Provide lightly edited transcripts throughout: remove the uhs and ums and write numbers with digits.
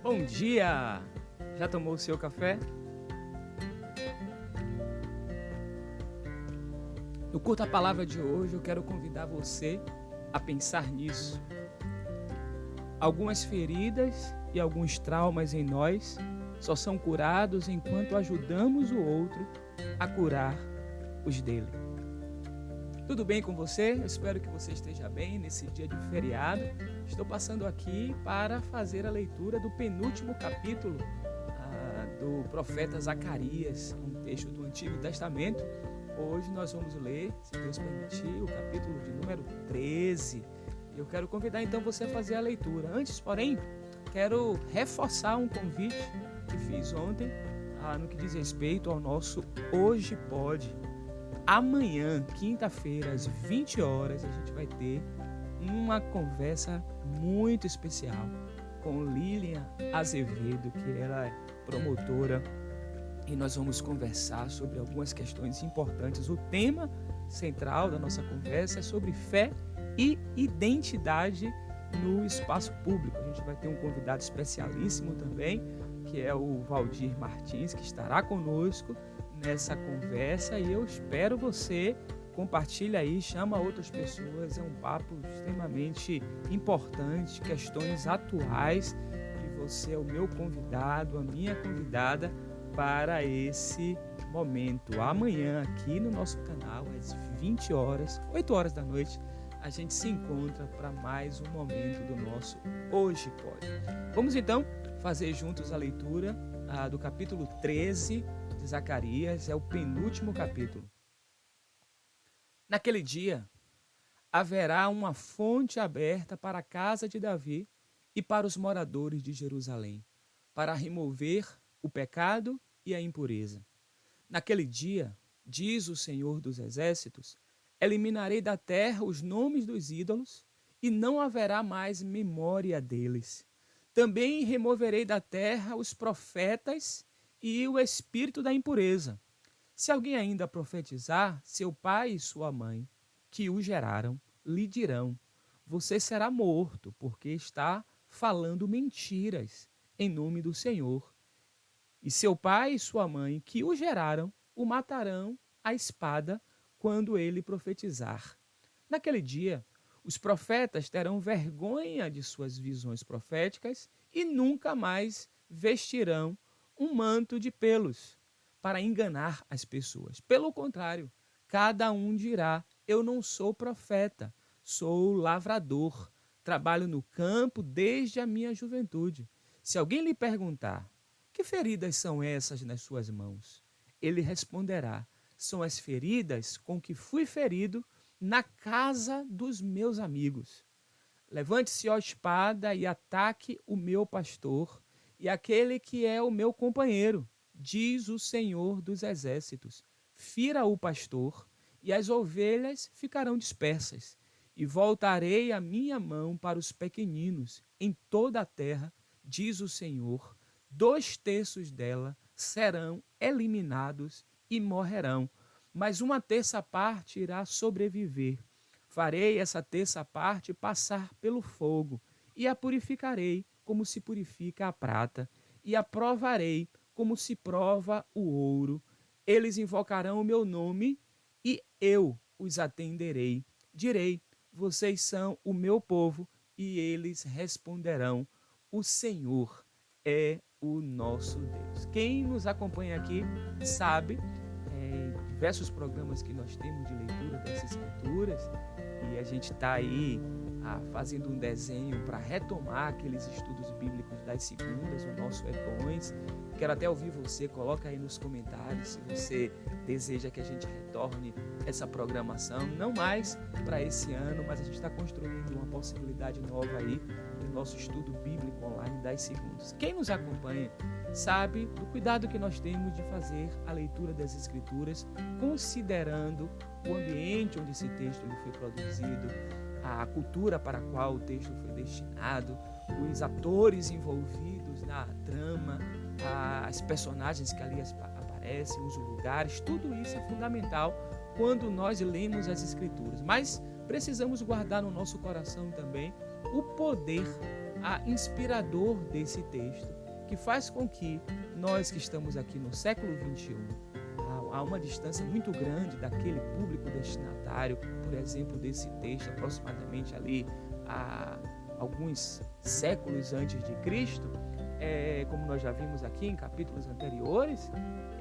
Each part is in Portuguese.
Bom dia! Já tomou o seu café? No Curta Palavra de hoje, eu quero convidar você a pensar nisso. Algumas feridas e alguns traumas em nós só são curados enquanto ajudamos o outro a curar os dele. Tudo bem com você? Eu espero que você esteja bem nesse dia de feriado. Estou passando aqui para fazer a leitura do penúltimo capítulo do profeta Zacarias, um texto do Antigo Testamento. Hoje nós vamos ler, se Deus permitir, o capítulo de número 13. Eu quero convidar então você a fazer a leitura. Antes, porém, quero reforçar um convite que fiz ontem no que diz respeito ao nosso Hoje Pode. Amanhã, quinta-feira, às 20 horas, a gente vai ter uma conversa muito especial com Lilian Azevedo, que ela é promotora, e nós vamos conversar sobre algumas questões importantes. O tema central da nossa conversa é sobre fé e identidade no espaço público. A gente vai ter um convidado especialíssimo também, que é o Valdir Martins, que estará conosco nessa conversa, e eu espero você compartilha aí, chama outras pessoas, é um papo extremamente importante, questões atuais, e você é o meu convidado, a minha convidada para esse momento. Amanhã aqui no nosso canal, às 20 horas, 8 horas da noite, a gente se encontra para mais um momento do nosso Hoje Pode. Vamos então fazer juntos a leitura do capítulo 13 de Zacarias, é o penúltimo capítulo. Naquele dia, haverá uma fonte aberta para a casa de Davi e para os moradores de Jerusalém, para remover o pecado e a impureza. Naquele dia, diz o Senhor dos Exércitos, eliminarei da terra os nomes dos ídolos e não haverá mais memória deles. Também removerei da terra os profetas e o espírito da impureza. Se alguém ainda profetizar, seu pai e sua mãe, que o geraram, lhe dirão: você será morto, porque está falando mentiras em nome do Senhor. E seu pai e sua mãe, que o geraram, o matarão à espada quando ele profetizar. Naquele dia, os profetas terão vergonha de suas visões proféticas e nunca mais vestirão um manto de pelos para enganar as pessoas. Pelo contrário, cada um dirá: eu não sou profeta, sou lavrador, trabalho no campo desde a minha juventude. Se alguém lhe perguntar: que feridas são essas nas suas mãos? Ele responderá: são as feridas com que fui ferido na casa dos meus amigos. Levante-se, ó espada, e ataque o meu pastor e aquele que é o meu companheiro, diz o Senhor dos Exércitos. Fira o pastor, e as ovelhas ficarão dispersas, e voltarei a minha mão para os pequeninos em toda a terra, diz o Senhor. 2/3 dela serão eliminados e morrerão, mas 1/3 parte irá sobreviver. Farei essa 1/3 parte passar pelo fogo, e a purificarei como se purifica a prata, e a provarei como se prova o ouro. Eles invocarão o meu nome, e eu os atenderei. Direi: vocês são o meu povo, e eles responderão: o Senhor é o nosso Deus. Quem nos acompanha aqui sabe diversos programas que nós temos de leitura das Escrituras, e a gente está aí fazendo um desenho para retomar aqueles estudos bíblicos das segundas, o nosso Bons. Quero até ouvir você, coloca aí nos comentários se você deseja que a gente retorne essa programação, não mais para esse ano, mas a gente está construindo uma possibilidade nova aí do nosso estudo bíblico online das segundas. Quem nos acompanha sabe do cuidado que nós temos de fazer a leitura das Escrituras, considerando o ambiente onde esse texto ele foi produzido, a cultura para a qual o texto foi destinado, os atores envolvidos na trama, as personagens que ali aparecem, os lugares, tudo isso é fundamental quando nós lemos as Escrituras. Mas precisamos guardar no nosso coração também o poder inspirador desse texto. que faz com que nós que estamos aqui no século XXI, há uma distância muito grande daquele público destinatário, por exemplo, desse texto, aproximadamente ali há alguns séculos antes de Cristo, como nós já vimos aqui em capítulos anteriores,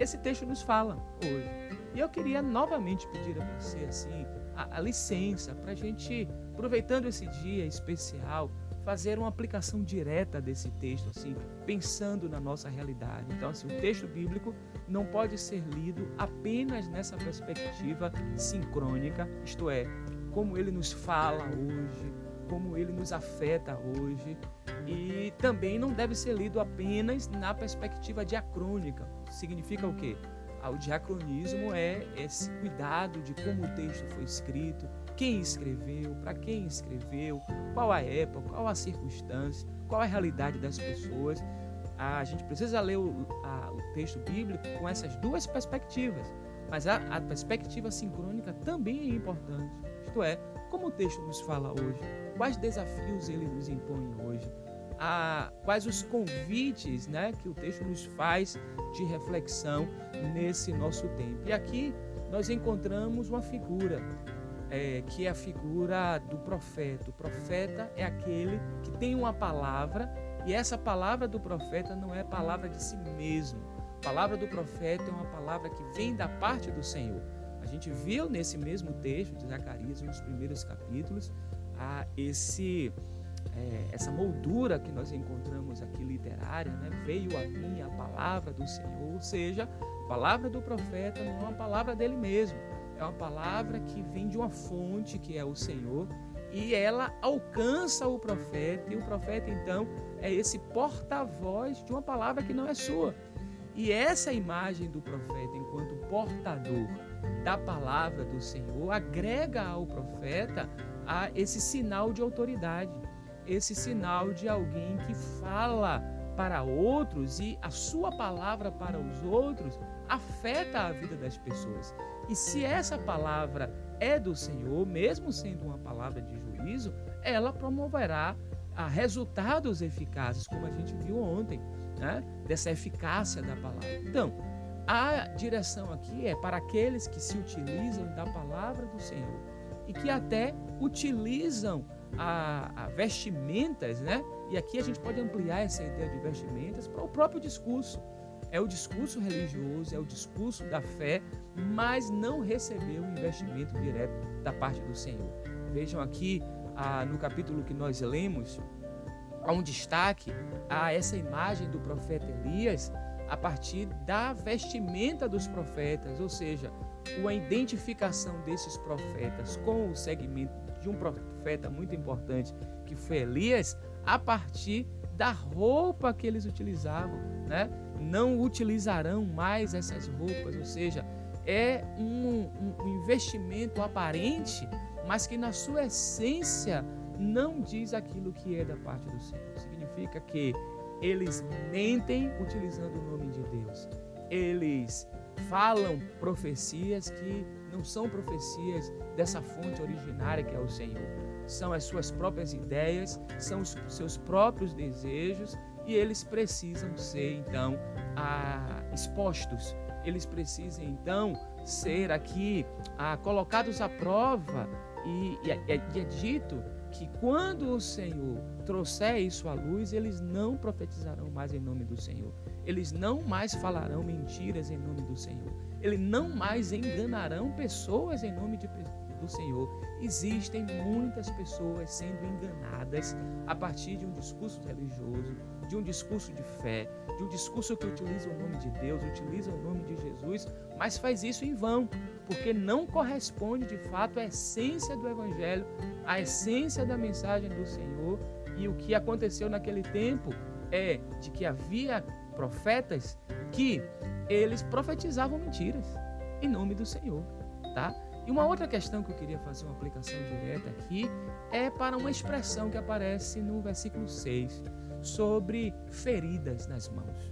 esse texto nos fala hoje. E eu queria novamente pedir a você assim, a licença para a gente, aproveitando esse dia especial, fazer uma aplicação direta desse texto, assim, pensando na nossa realidade. Então, assim, o texto bíblico não pode ser lido apenas nessa perspectiva sincrônica, isto é, como ele nos fala hoje, como ele nos afeta hoje, e também não deve ser lido apenas na perspectiva diacrônica. Significa o quê? O diacronismo é esse cuidado de como o texto foi escrito, quem escreveu, para quem escreveu, qual a época, qual a circunstância, qual a realidade das pessoas. A gente precisa ler o texto bíblico com essas duas perspectivas, mas a perspectiva sincrônica também é importante, isto é, como o texto nos fala hoje, quais desafios ele nos impõe hoje, quais os convites, né, que o texto nos faz de reflexão nesse nosso tempo. E aqui nós encontramos uma figura, que é a figura do profeta. O profeta é aquele que tem uma palavra, e essa palavra do profeta não é palavra de si mesmo. A palavra do profeta é uma palavra que vem da parte do Senhor. A gente viu nesse mesmo texto de Zacarias, nos primeiros capítulos, essa moldura que nós encontramos aqui literária, né? Veio a mim a palavra do Senhor, ou seja, a palavra do profeta não é uma palavra dele mesmo, é uma palavra que vem de uma fonte que é o Senhor, e ela alcança o profeta, e o profeta então é esse porta-voz de uma palavra que não é sua. E essa imagem do profeta enquanto portador da palavra do Senhor agrega ao profeta esse sinal de autoridade, esse sinal de alguém que fala para outros, e a sua palavra para os outros afeta a vida das pessoas. E se essa palavra é do Senhor, mesmo sendo uma palavra de juízo, ela promoverá resultados eficazes, como a gente viu ontem, né? Dessa eficácia da palavra. Então, a direção aqui é para aqueles que se utilizam da palavra do Senhor e que até utilizam a vestimentas, né? E aqui a gente pode ampliar essa ideia de vestimentas para o próprio discurso. É o discurso religioso, é o discurso da fé, mas não recebeu o investimento direto da parte do Senhor. Vejam aqui, no capítulo que nós lemos, há um destaque a essa imagem do profeta Elias a partir da vestimenta dos profetas, ou seja, uma identificação desses profetas com o segmento de um profeta muito importante, que foi Elias, a partir da roupa que eles utilizavam, né? Não utilizarão mais essas roupas, ou seja, é um investimento aparente, mas que na sua essência não diz aquilo que é da parte do Senhor. Significa que eles mentem utilizando o nome de Deus. Eles falam profecias que não são profecias dessa fonte originária que é o Senhor. São as suas próprias ideias, são os seus próprios desejos, e eles precisam ser, então, expostos. Eles precisam, então, ser aqui colocados à prova, e é dito que quando o Senhor trouxer isso à luz, eles não profetizarão mais em nome do Senhor. Eles não mais falarão mentiras em nome do Senhor. Eles não mais enganarão pessoas em nome do Senhor. Existem muitas pessoas sendo enganadas a partir de um discurso religioso, de um discurso de fé, de um discurso que utiliza o nome de Deus, utiliza o nome de Jesus, mas faz isso em vão, porque não corresponde de fato à essência do Evangelho, à essência da mensagem do Senhor. E o que aconteceu naquele tempo é de que havia profetas que eles profetizavam mentiras em nome do Senhor, tá? E uma outra questão que eu queria fazer uma aplicação direta aqui é para uma expressão que aparece no versículo 6, sobre feridas nas mãos.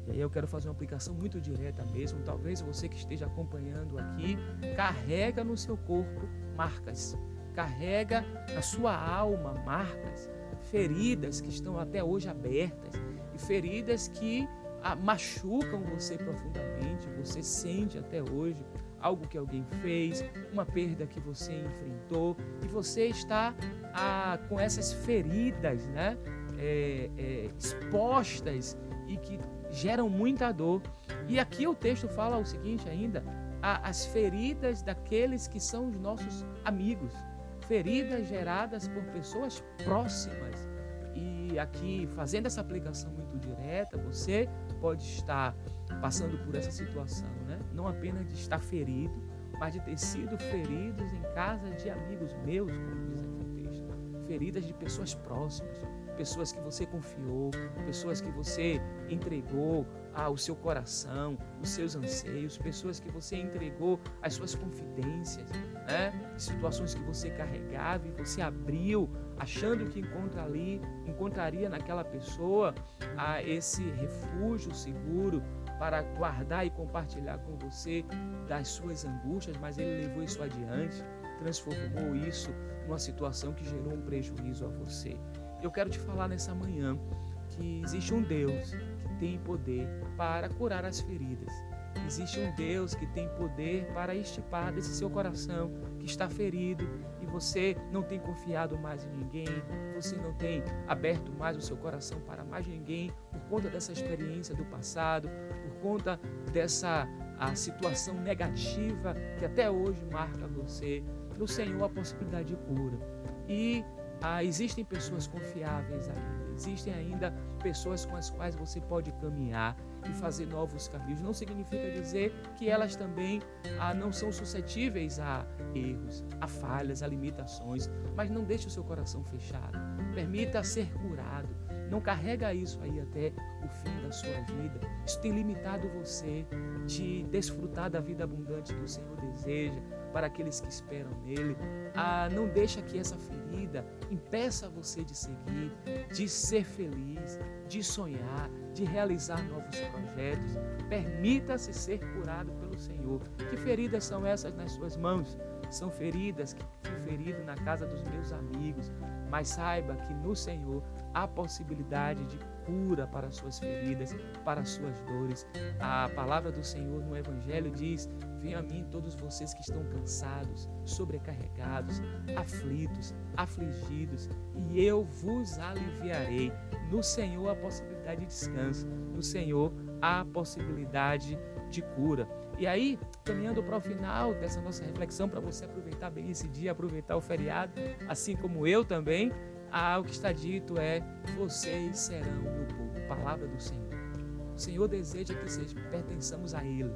E aí eu quero fazer uma aplicação muito direta mesmo. Talvez você que esteja acompanhando aqui carrega no seu corpo marcas, carrega na sua alma marcas, feridas que estão até hoje abertas e feridas que machucam você profundamente, você sente até hoje algo que alguém fez, uma perda que você enfrentou e você está com essas feridas, né, expostas e que geram muita dor. E aqui o texto fala o seguinte ainda, as feridas daqueles que são os nossos amigos, feridas geradas por pessoas próximas. E aqui, fazendo essa aplicação muito direta, você pode estar passando por essa situação, né? Não apenas de estar ferido, mas de ter sido feridos em casa de amigos meus, como diz aqui o texto. Feridas de pessoas próximas, pessoas que você confiou, pessoas que você entregou o seu coração, os seus anseios, pessoas que você entregou as suas confidências, né? Situações que você carregava e você abriu, achando que encontraria naquela pessoa esse refúgio seguro para guardar e compartilhar com você das suas angústias, mas ele levou isso adiante, transformou isso numa situação que gerou um prejuízo a você. Eu quero te falar nessa manhã que existe um Deus que tem poder para curar as feridas. Existe um Deus que tem poder para extirpar desse seu coração que está ferido e você não tem confiado mais em ninguém, você não tem aberto mais o seu coração para mais ninguém por conta dessa experiência do passado, por conta dessa situação negativa que até hoje marca você. No Senhor a possibilidade de cura. E existem pessoas confiáveis ainda, existem ainda pessoas com as quais você pode caminhar e fazer novos caminhos. Não significa dizer que elas também não são suscetíveis a erros, a falhas, a limitações, mas não deixe o seu coração fechado, permita ser curado, não carrega isso aí até o fim da sua vida. Isso tem limitado você de desfrutar da vida abundante que o Senhor deseja para aqueles que esperam nele. Não deixa que essa ferida impeça você de seguir, de ser feliz, de sonhar, de realizar novos projetos. Permita-se ser curado pelo Senhor. Que feridas são essas nas suas mãos? São feridas que fui ferido na casa dos meus amigos, mas saiba que no Senhor há possibilidade de cura para as suas feridas, para as suas dores. A palavra do Senhor no Evangelho diz: venham a mim todos vocês que estão cansados, sobrecarregados, aflitos, afligidos, e eu vos aliviarei. No Senhor há possibilidade de descanso, no Senhor há possibilidade de cura. E aí, caminhando para o final dessa nossa reflexão, para você aproveitar bem esse dia, aproveitar o feriado, assim como eu também, o que está dito é: vocês serão o meu povo. Palavra do Senhor. O Senhor deseja que pertençamos a Ele.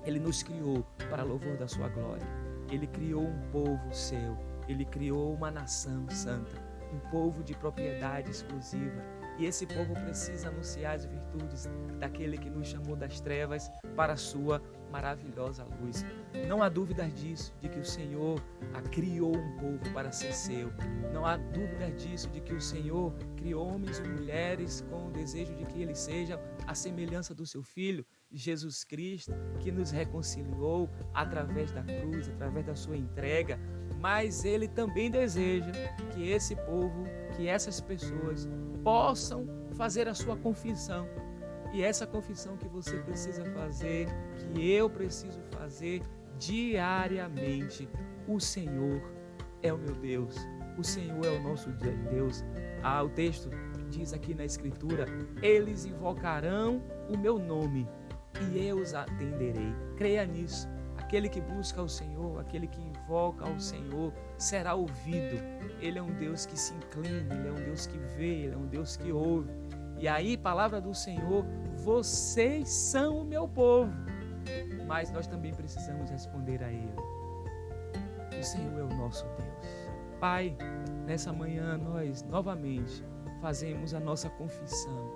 Ele nos criou para louvor da sua glória. Ele criou um povo seu. Ele criou uma nação santa, um povo de propriedade exclusiva. E esse povo precisa anunciar as virtudes daquele que nos chamou das trevas para a sua maravilhosa luz. Não há dúvidas disso, de que o Senhor criou um povo para ser seu. Não há dúvidas disso, de que o Senhor criou homens e mulheres com o desejo de que eles sejam a semelhança do seu Filho, Jesus Cristo, que nos reconciliou através da cruz, através da sua entrega. Mas Ele também deseja que esse povo, que essas pessoas possam fazer a sua confissão. E essa confissão que você precisa fazer, que eu preciso fazer diariamente: o Senhor é o meu Deus, o Senhor é o nosso Deus. O texto diz aqui na Escritura: eles invocarão o meu nome e eu os atenderei. Creia nisso. Aquele que busca o Senhor, aquele que invoca ao Senhor, será ouvido. Ele é um Deus que se inclina, Ele é um Deus que vê, Ele é um Deus que ouve. E aí, palavra do Senhor: vocês são o meu povo. Mas nós também precisamos responder a Ele: o Senhor é o nosso Deus. Pai, nessa manhã nós novamente fazemos a nossa confissão.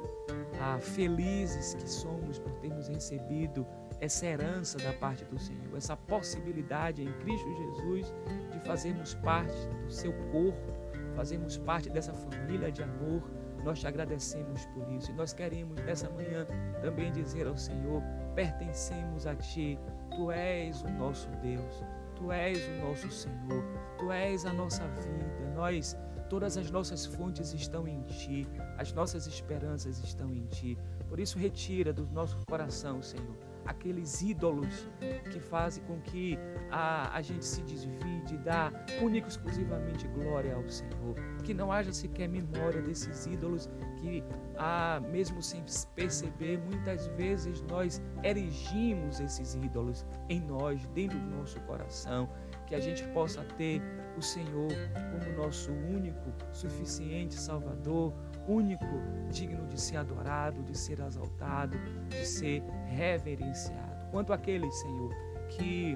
Felizes que somos por termos recebido essa herança da parte do Senhor, essa possibilidade em Cristo Jesus de fazermos parte do seu corpo, fazermos parte dessa família de amor. Nós te agradecemos por isso e nós queremos nessa manhã também dizer ao Senhor: pertencemos a Ti, Tu és o nosso Deus, Tu és o nosso Senhor, Tu és a nossa vida. Nós Todas as nossas fontes estão em Ti, as nossas esperanças estão em Ti. Por isso, retira do nosso coração, Senhor, aqueles ídolos que fazem com que a gente se desvie de dar única e exclusivamente glória ao Senhor. Que não haja sequer memória desses ídolos que, mesmo sem perceber, muitas vezes nós erigimos esses ídolos em nós, dentro do nosso coração. Que a gente possa ter o Senhor como nosso único, suficiente Salvador, único, digno de ser adorado, de ser exaltado, de ser reverenciado. Quanto àqueles, Senhor, que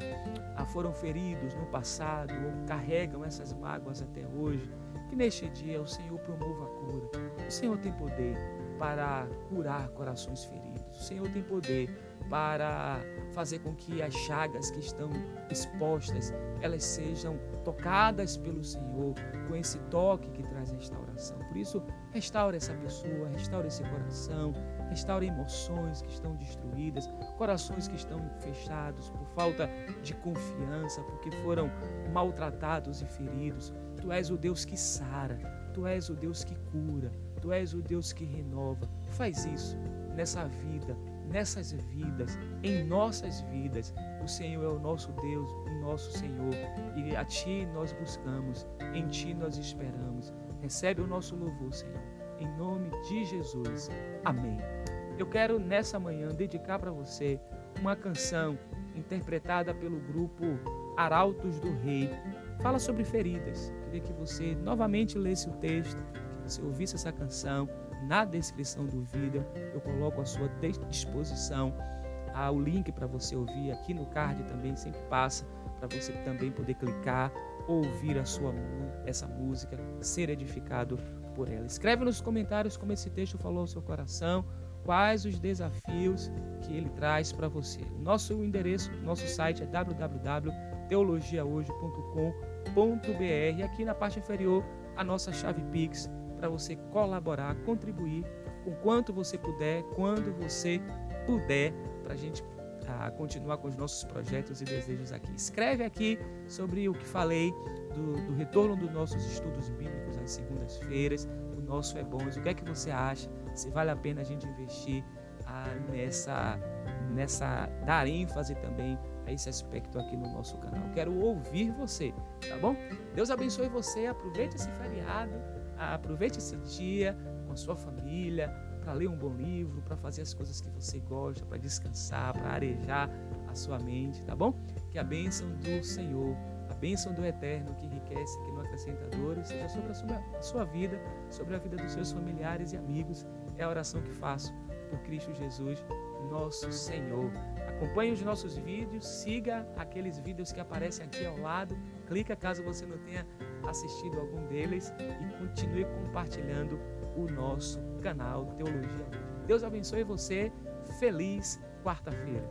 foram feridos no passado ou carregam essas mágoas até hoje, que neste dia o Senhor promova a cura. O Senhor tem poder para curar corações feridos. O Senhor tem poder para fazer com que as chagas que estão expostas, elas sejam tocadas pelo Senhor, com esse toque que traz restauração. Por isso, restaura essa pessoa, restaura esse coração, restaura emoções que estão destruídas, corações que estão fechados por falta de confiança, porque foram maltratados e feridos. Tu és o Deus que sara, Tu és o Deus que cura, Tu és o Deus que renova. Faz isso nessa vida, nessas vidas, em nossas vidas. O Senhor é o nosso Deus, o nosso Senhor, e a Ti nós buscamos, em Ti nós esperamos. Recebe o nosso louvor, Senhor, em nome de Jesus. Amém. Eu quero nessa manhã dedicar para você uma canção interpretada pelo grupo Arautos do Rei. Fala sobre feridas. Queria que você novamente lesse o texto, que você ouvisse essa canção. Na descrição do vídeo eu coloco à sua disposição o link para você ouvir. Aqui no card também sempre passa para você também poder clicar, ouvir essa música, ser edificado por ela. Escreve nos comentários como esse texto falou ao seu coração, quais os desafios que ele traz para você. O nosso endereço, nosso site é www.teologiahoje.com.br. Aqui na parte inferior a nossa chave Pix, para você colaborar, contribuir com quanto você puder, quando você puder, para a gente continuar com os nossos projetos e desejos aqui. Escreve aqui sobre o que falei do retorno dos nossos estudos bíblicos às segundas-feiras. O nosso é bom. O que é que você acha? Se vale a pena a gente investir nessa dar ênfase também a esse aspecto aqui no nosso canal. Quero ouvir você, tá bom? Deus abençoe você. Aproveite esse feriado, aproveite esse dia com a sua família, para ler um bom livro, para fazer as coisas que você gosta, para descansar, para arejar a sua mente, tá bom? Que a bênção do Senhor, a bênção do Eterno, que enriquece, que não acrescenta dores, seja sobre a sua vida, sobre a vida dos seus familiares e amigos. É a oração que faço por Cristo Jesus, nosso Senhor. Acompanhe os nossos vídeos, siga aqueles vídeos que aparecem aqui ao lado, clica caso você não tenha assistido algum deles e continue compartilhando o nosso canal Teologia Hoje. Deus abençoe você. Feliz quarta-feira.